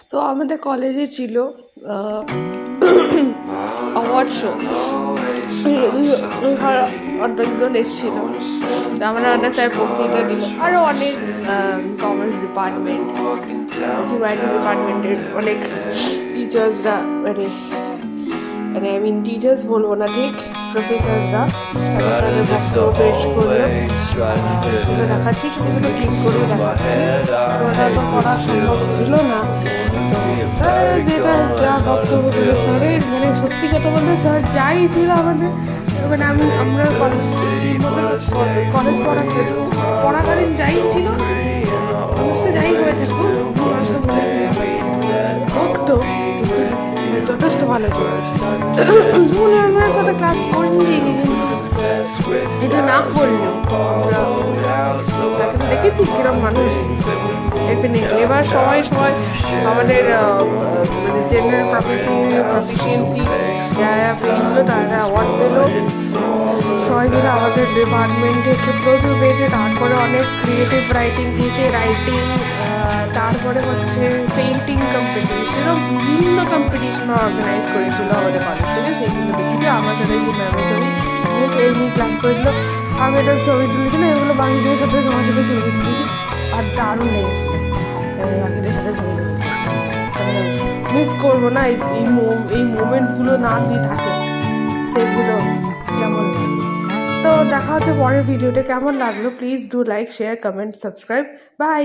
So আমাদের কলেজে ছিল অ্যাওয়ার্ড শো, অনেকজন এসেছিল, আমরা অনেক স্যার বক্তৃতা দিল, আরও অনেক কমার্স ডিপার্টমেন্ট, হিউম্যানিটিস ডিপার্টমেন্টের অনেক টিচার্সরা, আই মিন টিচার্স বলবো না, ঠিক প্রফেসরসরা তাদের বক্তব্য পেশ করলো। সেটা দেখাচ্ছি, ছোটো ছোটো ক্লিক করে দেখাচ্ছি, ওটা তো করা সম্ভব ছিল না। তো স্যার যেটা যা বক্তব্য বলে স্যারের সত্যি কথা বলতে স্যার যাই ছিল আমাদের আমরা কলেজ পড়াকালীন যাই ছিল, মানুষটা যাই হয়ে থাকবো, মানুষটা বলে বলতো যথেষ্ট ভালো ছিল। আমার সাথে ক্লাস করিনি, কিন্তু এটা না করলেও তাকে দেখেছি কিরম মানুষ। ডেফিনেটলি এবার সবাই আমাদের জেনারেল প্রফিসিয়েন্সি যারা পেয়েছিলো তারা অ্যাওয়ার্ড পেলো, সবাই মিলে আমাদের ডিপার্টমেন্টে প্রচুর পেয়েছে। তারপরে অনেক ক্রিয়েটিভ রাইটিং দিয়েছে, তারপরে হচ্ছে পেন্টিং কম্পিটিশন, বিভিন্ন কম্পিটিশন অর্গানাইজ করেছিল আমাদের কলেজ থেকে। সেইগুলো দেখেছি। আমার সাথে যে ম্যামের ছবি এই নিয়ে ক্লাস করেছিল, আমি একটা ছবি তুলেছিলাম, এগুলো বাকিদের সাথে সবার সাথে ছবি তুলেছি, আর দারুণ লেগেছিল বাকিদের সাথে ছবি তুলতে। মিস করবো না এই মোমেন্টসগুলো না দিয়ে থাকে, সেইগুলো কেমন লাগে। তো দেখা হচ্ছে পরের ভিডিওতে। কেমন লাগলো please do like, share, comment, subscribe. By.